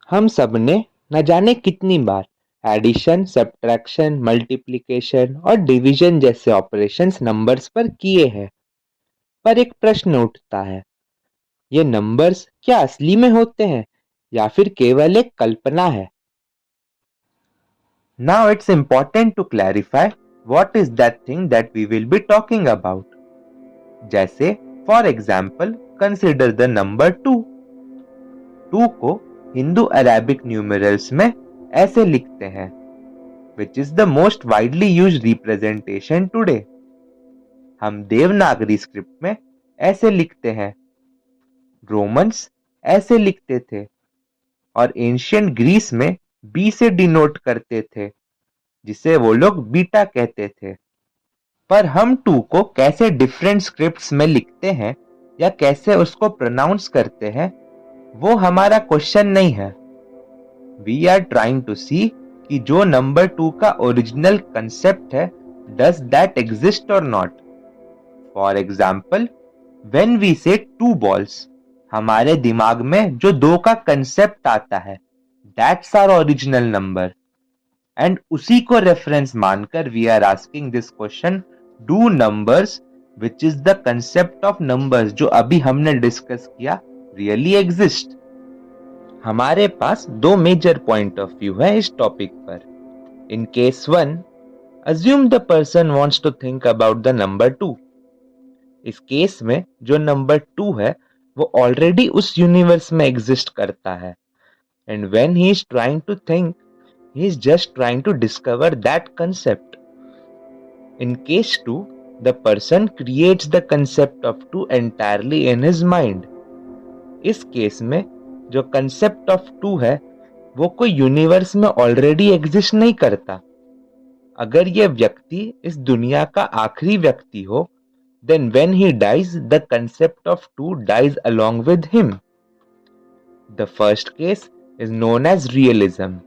हम सबने न जाने कितनी बार एडिशन, सब्ट्रैक्शन, मल्टीप्लिकेशन और डिवीजन जैसे ऑपरेशंस नंबर्स पर किए हैं। पर एक प्रश्न उठता है, ये नंबर्स क्या असली में होते हैं या फिर केवल एक कल्पना है? Now it's important to clarify what is that thing that we will be talking about. जैसे for example, consider the number 2. 2 को हिंदू अरेबिक न्यूमरल्स में ऐसे लिखते हैं, which is the most widely used representation today. हम देवनागरी स्क्रिप्ट में ऐसे लिखते हैं, रोमन्स ऐसे लिखते थे और एंशियंट ग्रीस में बी से डिनोट करते थे, जिसे वो लोग बीटा कहते थे। पर हम 2 को कैसे डिफरेंट स्क्रिप्ट्स में लिखते हैं या कैसे उसको प्रोनाउंस करते हैं, वो हमारा क्वेश्चन नहीं है। We are trying to see कि जो नंबर 2 का ओरिजिनल कंसेप्ट है, डज दैट एग्जिस्ट और not. For example, when we say 2 balls, हमारे दिमाग में जो 2 का कंसेप्ट आता है, that's our original number. And उसी को रेफरेंस मानकर we are asking this question, do numbers which is the concept of numbers जो अभी हमने डिस्कस किया रियली एग्जिस्ट। हमारे पास दो मेजर पॉइंट ऑफ व्यू है इस टॉपिक पर। In case 1, assume the person wants to think about the number 2। इस केस में जो नंबर 2 है वो ऑलरेडी उस यूनिवर्स में एग्जिस्ट करता है, and when he is trying to think, he is just trying to discover that concept. In case 2, the person creates the concept of 2 entirely in his mind. इस case में जो concept of 2 है वो कोई universe में already exist नहीं करता। अगर ये व्यक्ति इस दुनिया का आखिरी व्यक्ति हो, then when he dies, the concept of 2 dies along with him. The first case is known as realism,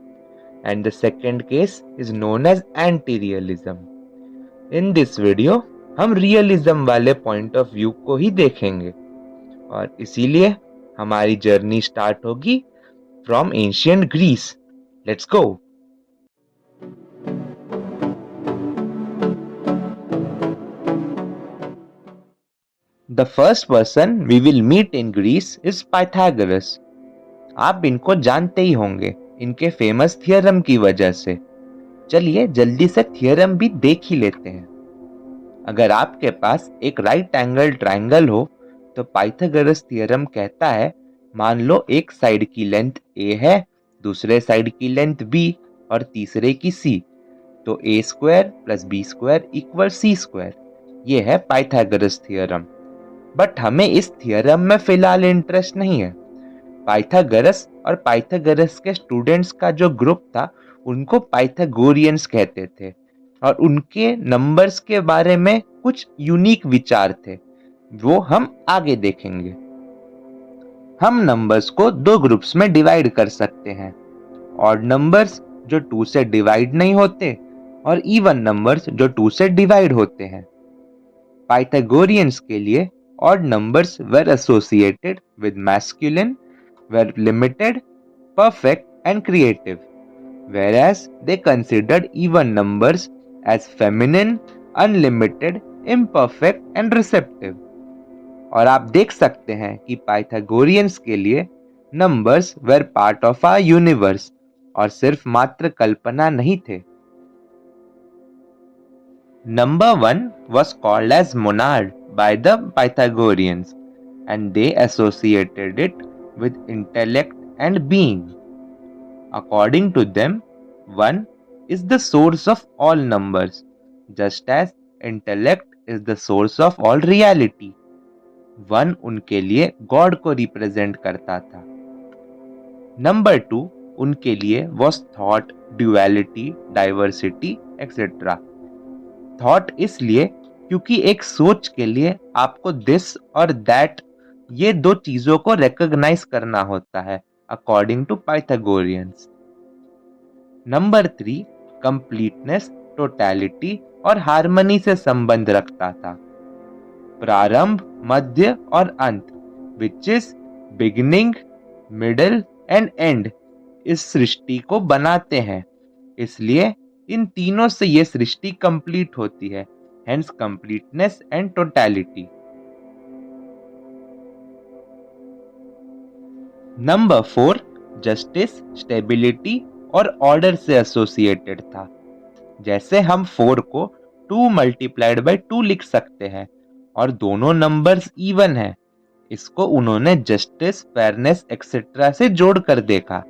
and the second case is known as anti-realism. In this video हम रियलिज्म वाले पॉइंट ऑफ व्यू को ही देखेंगे और इसीलिए हमारी journey start होगी from ancient Greece. Let's go. The first person we will meet in Greece is Pythagoras. आप इनको जानते ही होंगे इनके फेमस थियरम की वजह से। चलिए जल्दी से थियरम भी देख ही लेते हैं। अगर आपके पास एक राइट एंगल ट्रायंगल हो तो पाइथागोरस थ्योरम कहता है, मान लो एक साइड की लेंथ a है, दूसरे साइड की लेंथ b और तीसरे की c, तो a square plus b square equal c square. ये है पाइथागोरस थ्योरम। बट हमें इस थ्योरम में फिलहाल इंटरेस्ट नहीं है। पाइथागोरस और पाइथागोरस के स्टूडेंट्स का जो ग्रुप था उनको पाइथागोरियंस कहते थे और उनके नंबर्स के बारे में कुछ यूनिक विचार थे, वो हम आगे देखेंगे। हम नंबर्स को दो ग्रुप्स में डिवाइड कर सकते हैं, ऑड नंबर्स जो 2 से डिवाइड नहीं होते और इवन नंबर्स जो 2 से डिवाइड होते हैं। पाइथागोरियंस के लिए odd numbers were associated with masculine, were limited, perfect and creative, whereas they considered even numbers as feminine, unlimited, imperfect and receptive. और आप देख सकते हैं कि पाइथागोरियंस के लिए numbers were part of our universe और सिर्फ मात्र कल्पना नहीं थे। Number 1 was called as monad by the Pythagoreans, and they associated it with intellect and being. According to them, 1 is the source of all numbers, just as intellect is the source of all reality. 1 उनके लिए God को represent करता था। Number 2 उनके लिए was thought, duality, diversity, etc. Thought इसलिए क्योंकि एक सोच के लिए आपको दिस और दैट ये दो चीजों को रिकॉग्नाइज करना होता है according to Pythagoreans. Number 3 completeness, totality और हार्मनी से संबंध रखता था। प्रारंभ, मध्य और अंत, which is beginning, middle and end, इस सृष्टि को बनाते हैं, इसलिए इन तीनों से ये सृष्टि कंप्लीट होती है, hence completeness and totality. Number 4 justice, stability और ऑर्डर से एसोसिएटेड था। जैसे हम 4 को 2 मल्टीप्लाइड बाई 2 लिख सकते हैं और दोनों नंबर्स इवन है। इसको उन्होंने जस्टिस, फेयरनेस एक्सेट्रा से जोड़ कर देखा।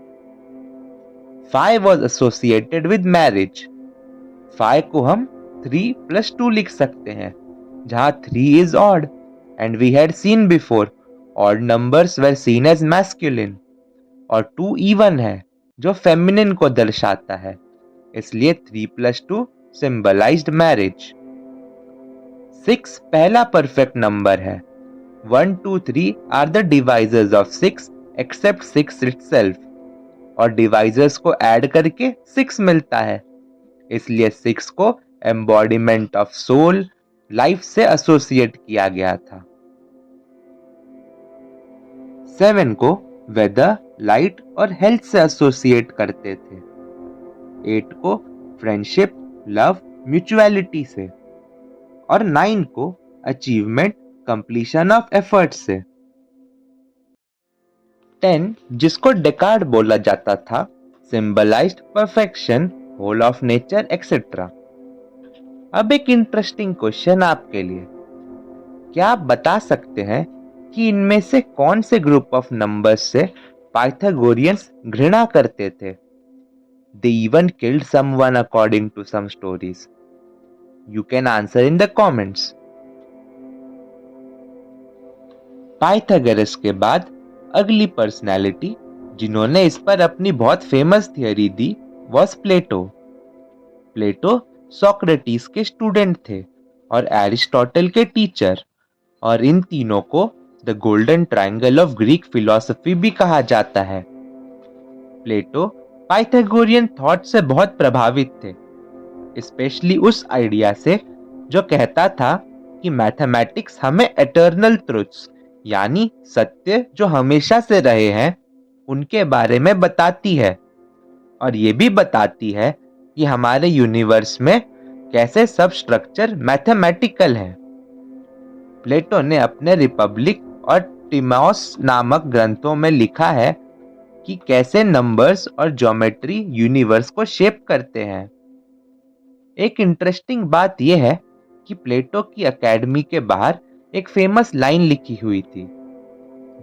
5 वॉज एसोसिएटेड विद मैरिज। 5 को हम 3 + 2 लिख सकते हैं, जहां 3 is odd and we had seen before odd numbers were seen as masculine, और 2 इवन है जो फेमिनिन को दर्शाता है, इसलिए 3 + 2 सिंबलाइज्ड मैरिज। 6 पहला परफेक्ट नंबर है। 1, 2, 3 are the divisors of 6 except 6 itself, और डिवाइजर्स को ऐड करके 6 मिलता है, इसलिए 6 को एम्बॉडीमेंट ऑफ सोल, लाइफ से एसोसिएट किया गया था। 7 को वेदर, लाइट और हेल्थ से एसोसिएट करते थे। 8 को फ्रेंडशिप, लव, म्यूचुअलिटी से, और 9 को अचीवमेंट, कंप्लीशन ऑफ एफर्ट से। 10 जिसको डेकार्ड बोला जाता था, symbolised perfection, whole of nature etcetera. अब एक इंटरेस्टिंग क्वेश्चन आपके लिए, क्या आप बता सकते हैं कि इनमें से कौन से ग्रुप ऑफ नंबर्स से पाइथागोरियंस घृणा करते थे? They even killed someone according to some stories. You can answer in the comments. Pythagoras के बाद अगली पर्सनालिटी जिन्होंने इस पर अपनी बहुत फेमस थियरी दी वॉज प्लेटो। प्लेटो सोक्रेटिस के स्टूडेंट थे और एरिस्टोटल के टीचर, और इन तीनों को the golden triangle of Greek philosophy भी कहा जाता है। प्लेटो पाइथागोरियन थॉट से बहुत प्रभावित थे, स्पेशली उस आइडिया से जो कहता था कि मैथमेटिक्स हमें एटर्नल ट्रुथ्स, यानी सत्य जो हमेशा से रहे हैं, उनके बारे में बताती है, और ये भी बताती है कि हमारे यूनिवर्स में कैसे सब स्ट्रक्चर मैथमेटिकल है। प्लेटो ने अपने रिपब्लिक और टिमॉस नामक ग्रंथों में लिखा है कि कैसे नंबर्स और ज्योमेट्री यूनिवर्स को शेप करते हैं। एक इंटरेस्टिंग बात यह है कि प्लेटो की एकेडमी के बाहर एक फेमस लाइन लिखी हुई थी,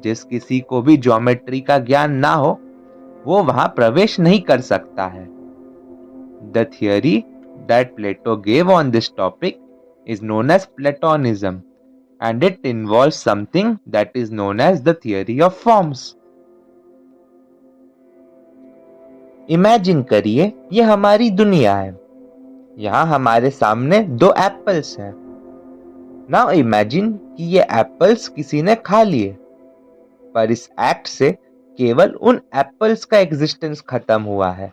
जिस किसी को भी ज्योमेट्री का ज्ञान ना हो वो वहां प्रवेश नहीं कर सकता है। The theory that Plato gave on this topic is known as Platonism, and it involves something that is known as the theory of forms. Imagine करिए ये हमारी दुनिया है। यहाँ हमारे सामने 2 एप्पल्स हैं। नाउ इमेजिन कि ये एप्पल्स किसी ने खा लिए, पर इस एक्ट से केवल उन एप्पल्स का एग्जिस्टेंस खत्म हुआ है।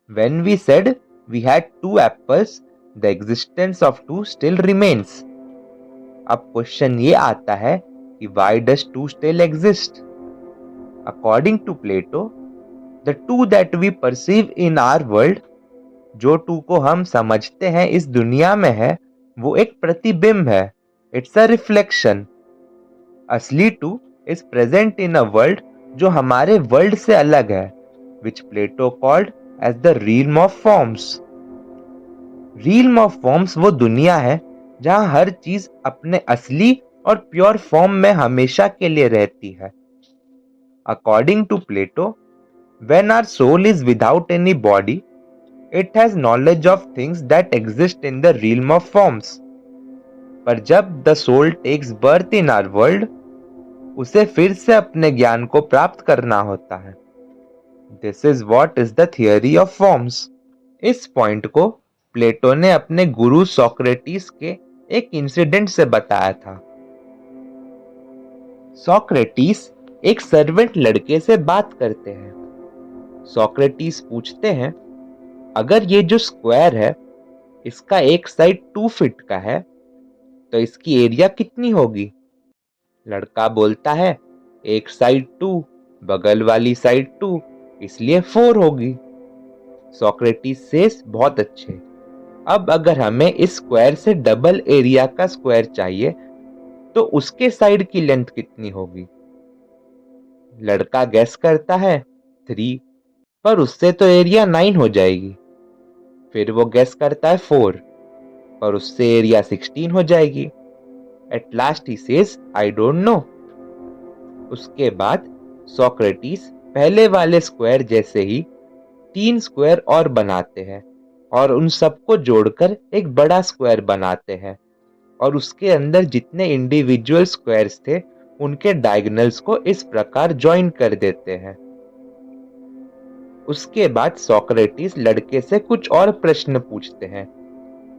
When we said we had 2 apples, the existence of 2 still remains. अब क्वेश्चन ये आता है कि why does 2 still exist? According to Plato, the 2 that we perceive in our world, जो 2 को हम समझते हैं इस दुनिया में है, वो एक प्रतिबिंब है। It's a reflection. असली 2 is present in a world जो हमारे वर्ल्ड से अलग है, which Plato called as the realm of forms. Realm of forms वो दुनिया है जहां हर चीज अपने असली और प्योर फॉर्म में हमेशा के लिए रहती है। According to Plato, when our soul is without any body, it has knowledge of things that exist in the realm of forms. पर जब the soul takes birth in our world, उसे फिर से अपने ज्ञान को प्राप्त करना होता है। This is what is the theory of forms. इस पॉइंट को प्लेटो ने अपने गुरु सोक्रेटिस के एक इंसिडेंट से बताया था। सोक्रेटिस एक सर्वेंट लड़के से बात करते हैं। सोक्रेटिस पूछते हैं, अगर ये जो स्क्वायर है इसका एक साइड 2 फीट का है तो इसकी एरिया कितनी होगी? लड़का बोलता है, एक साइड 2, बगल वाली साइड 2, इसलिए 4 होगी। सोक्रेटिस सेज बहुत अच्छे। अब अगर हमें इस स्क्वायर से डबल एरिया का स्क्वायर चाहिए तो उसके साइड की लेंथ कितनी होगी? लड़का गैस करता है 3, पर उससे तो एरिया 9 हो जाएगी। फिर वो गैस करता है 4, पर उससे एरिया 16 हो जाएगी। At last he says I don't know. उसके बाद सोक्रेटिस पहले वाले स्क्वायर जैसे ही 3 स्क्वायर और बनाते हैं और उन सबको जोड़कर एक बड़ा स्क्वायर बनाते हैं और उसके अंदर जितने इंडिविजुअल स्क्वायर्स थे उनके डायगोनल्स को इस प्रकार ज्वाइन कर देते हैं। उसके बाद सोक्रेटिस लड़के से कुछ और प्रश्न पूछते हैं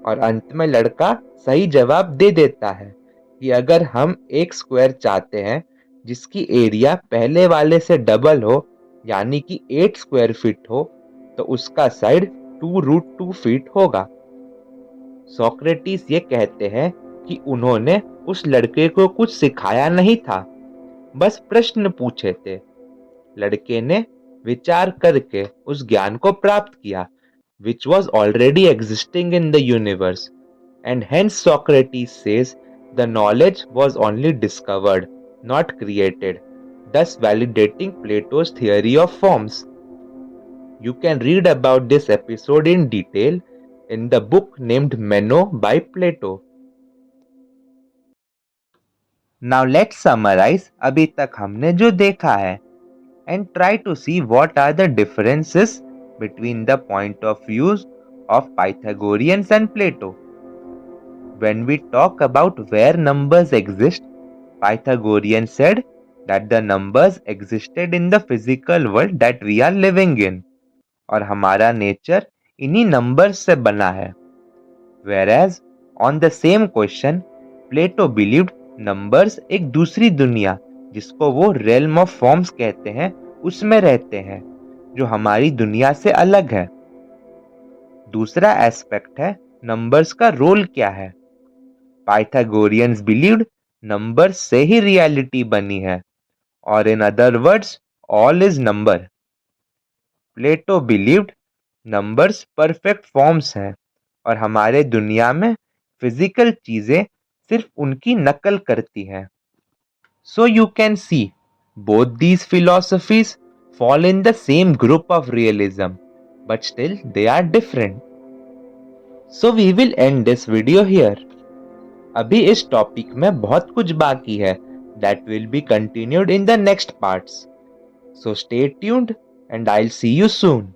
और अंत में लड़का सही जवाब दे देता है कि अगर हम एक स्क्वायर चाहते हैं जिसकी एरिया पहले वाले से डबल हो यानी कि 8 स्क्वायर फीट हो तो उसका साइड 2√2 फीट होगा। सोक्रेटिस ये कहते हैं कि उन्होंने उस लड़के को कुछ सिखाया नहीं था, बस प्रश्न पूछे थे। लड़के ने विचार करके उस ज्ञान को प्राप्त किया which was already existing in the universe, and hence Socrates says the knowledge was only discovered, not created, thus validating Plato's theory of forms. You can read about this episode in detail in the book named Meno by Plato. Now let's summarize अभी तक हमने जो देखा है and try to see what are the differences between the point of views of Pythagoreans and Plato. When we talk about where numbers exist, Pythagoreans said that the numbers existed in the physical world that we are living in और हमारा nature इन्हीं numbers से बना है। Whereas on the same question, Plato believed numbers एक दूसरी दुनिया जिसको वो realm of forms कहते हैं उसमें रहते हैं जो हमारी दुनिया से अलग है। दूसरा एस्पेक्ट है नंबर्स का रोल क्या है। पाइथागोरियंस बिलीव्ड नंबर्स से ही रियलिटी बनी है और in other words all is number. Plato believed numbers perfect forms हैं और हमारे दुनिया में फिजिकल चीजें सिर्फ उनकी नकल करती हैं। So you can see both these philosophies fall in the same group of realism, but still they are different. So we will end this video here. अभी इस टॉपिक में बहुत कुछ बाकी है that will be continued in the next parts. So stay tuned and I'll see you soon.